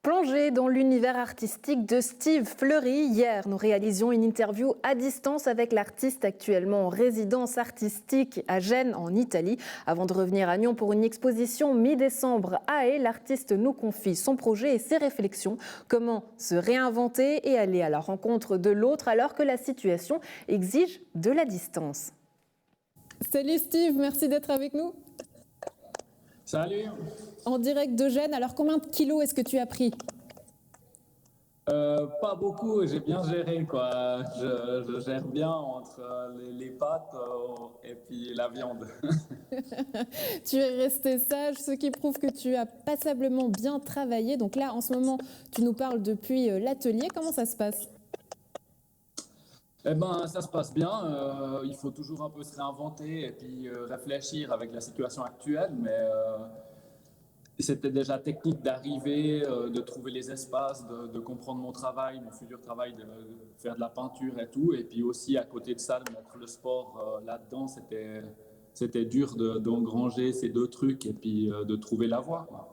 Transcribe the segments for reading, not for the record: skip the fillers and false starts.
Plongé dans l'univers artistique de Steve Fleury, hier, nous réalisions une interview à distance avec l'artiste actuellement en résidence artistique à Gênes, en Italie. Avant de revenir à Nyon pour une exposition mi-décembre à Haye, l'artiste nous confie son projet et ses réflexions. Comment se réinventer et aller à la rencontre de l'autre alors que la situation exige de la distance. Salut Steve, merci d'être avec nous. Salut. En direct de Gênes, alors combien de kilos est-ce que tu as pris ? Pas beaucoup, j'ai bien géré quoi. Je gère bien entre les pâtes et puis la viande. Tu es resté sage, ce qui prouve que tu as passablement bien travaillé. Donc là, en ce moment, tu nous parles depuis l'atelier. Comment ça se passe ? Eh ben, ça se passe bien. Il faut toujours un peu se réinventer et puis réfléchir avec la situation actuelle, mais c'était déjà technique d'arriver, de trouver les espaces, de comprendre mon travail, mon futur travail, de faire de la peinture et tout. Et puis aussi, à côté de ça, de mettre le sport là-dedans, c'était dur d'engranger ces deux trucs et puis de trouver la voie, quoi.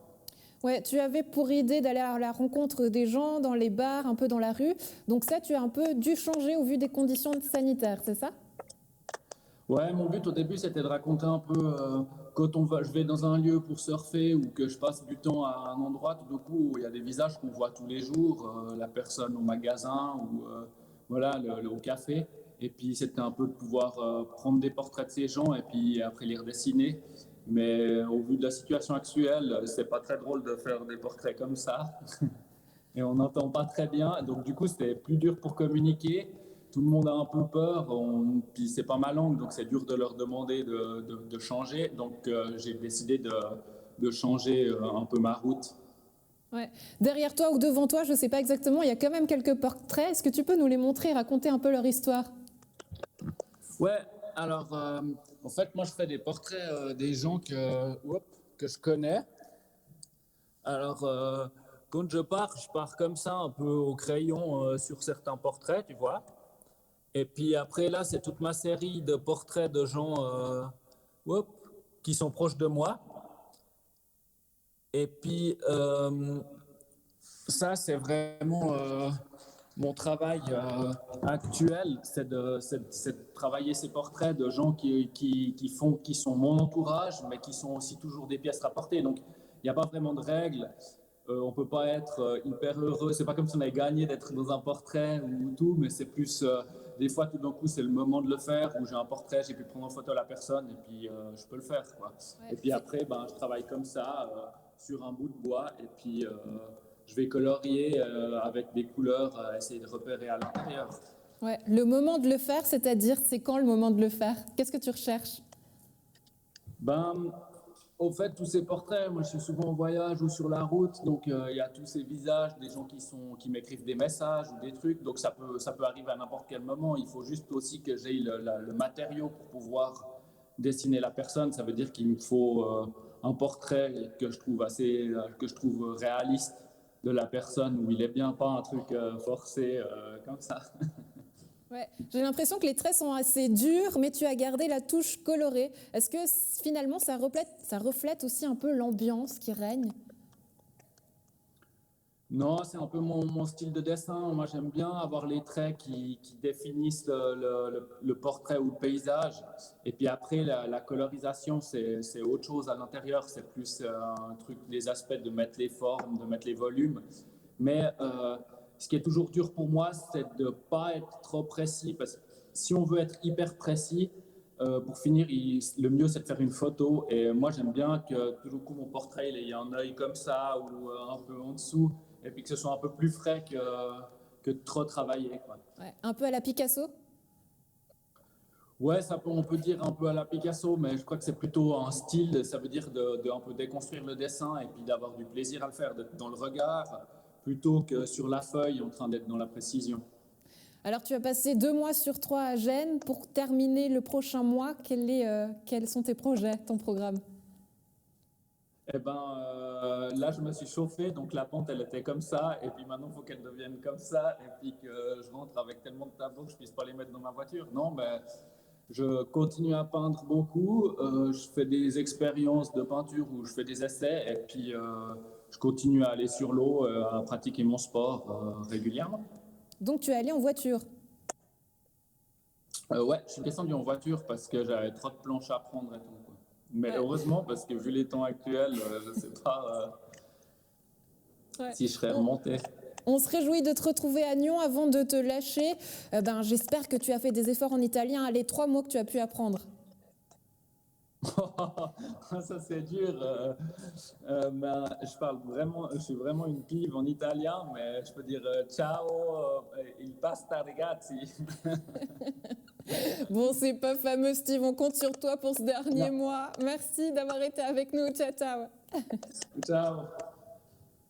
Ouais, tu avais pour idée d'aller à la rencontre des gens dans les bars, un peu dans la rue. Donc ça, tu as un peu dû changer au vu des conditions sanitaires, c'est ça ? Ouais, mon but au début, c'était de raconter un peu quand je vais dans un lieu pour surfer ou que je passe du temps à un endroit, tout d'un coup, il y a des visages qu'on voit tous les jours, la personne au magasin ou voilà, au café. Et puis, c'était un peu de pouvoir prendre des portraits de ces gens et puis après les redessiner. Mais au vu de la situation actuelle, c'est pas très drôle de faire des portraits comme ça. Et on n'entend pas très bien. Donc, du coup, c'était plus dur pour communiquer. Tout le monde a un peu peur. Puis, c'est pas ma langue, donc c'est dur de leur demander de changer. Donc, j'ai décidé de changer un peu ma route. Ouais. Derrière toi ou devant toi, je ne sais pas exactement, il y a quand même quelques portraits. Est-ce que tu peux nous les montrer, raconter un peu leur histoire ? Ouais, alors, en fait, moi, je fais des portraits des gens que je connais. Alors, quand je pars comme ça, un peu au crayon sur certains portraits, tu vois. Et puis après, là, c'est toute ma série de portraits de gens qui sont proches de moi. Et puis, ça, c'est vraiment mon travail actuel, c'est de travailler ces portraits de gens qui sont mon entourage, mais qui sont aussi toujours des pièces rapportées. Donc, il n'y a pas vraiment de règles. On peut pas être hyper heureux. C'est pas comme si on avait gagné d'être dans un portrait ou tout, mais c'est plus des fois tout d'un coup c'est le moment de le faire où j'ai un portrait, j'ai pu prendre en photo la personne et puis je peux le faire quoi. Ouais, et puis après je travaille comme ça sur un bout de bois et puis je vais colorier avec des couleurs, essayer de repérer à l'intérieur. Ouais, le moment de le faire, c'est-à-dire c'est quand le moment de le faire ? Qu'est-ce que tu recherches ? Au fait, tous ces portraits, moi je suis souvent en voyage ou sur la route, donc il y a tous ces visages, des gens qui m'écrivent des messages ou des trucs, donc ça peut arriver à n'importe quel moment. Il faut juste aussi que j'aie le matériau pour pouvoir dessiner la personne. Ça veut dire qu'il me faut un portrait que je trouve que je trouve réaliste de la personne, où il est bien pas un truc forcé comme ça. Ouais. J'ai l'impression que les traits sont assez durs, mais tu as gardé la touche colorée. Est-ce que finalement ça reflète aussi un peu l'ambiance qui règne ? Non, c'est un peu mon style de dessin. Moi, j'aime bien avoir les traits qui définissent le portrait ou le paysage. Et puis après, la colorisation, c'est autre chose à l'intérieur. C'est plus un truc, les aspects de mettre les formes, de mettre les volumes. Mais ce qui est toujours dur pour moi, c'est de ne pas être trop précis. Parce que si on veut être hyper précis, pour finir, le mieux, c'est de faire une photo. Et moi, j'aime bien que tout le coup, mon portrait, il y ait un œil comme ça ou un peu en dessous. Et puis que ce soit un peu plus frais que trop travaillé, quoi. Ouais, un peu à la Picasso ? Ouais, on peut dire un peu à la Picasso, mais je crois que c'est plutôt un style. Ça veut dire de un peu déconstruire le dessin et puis d'avoir du plaisir à le faire, d'être dans le regard, plutôt que sur la feuille en train d'être dans la précision. Alors, tu as passé 2 mois sur 3 à Gênes. Pour terminer le prochain mois, quels sont tes projets, ton programme ? Eh ben, là, je me suis chauffé, donc la pente, elle était comme ça, et puis maintenant, il faut qu'elle devienne comme ça, et puis que je rentre avec tellement de tableaux que je puisse pas les mettre dans ma voiture. Non, mais je continue à peindre beaucoup. Je fais des expériences de peinture où je fais des essais, et puis je continue à aller sur l'eau, à pratiquer mon sport régulièrement. Donc tu es allé en voiture? Ouais, je suis descendu en voiture parce que j'avais trop de planches à prendre et tout, quoi. Mais Ouais. heureusement, parce que vu les temps actuels, je ne sais pas Ouais. si je serais remonté. On se réjouit de te retrouver à Nyon. Avant de te lâcher, j'espère que tu as fait des efforts en italien. Les 3 mots que tu as pu apprendre. Ça c'est dur. Je suis vraiment une pive en italien, mais je peux dire ciao, il pasta ragazzi. Bon, c'est pas fameux, Steve. On compte sur toi pour ce dernier Non. mois. Merci d'avoir été avec nous. Ciao, ciao. Ciao.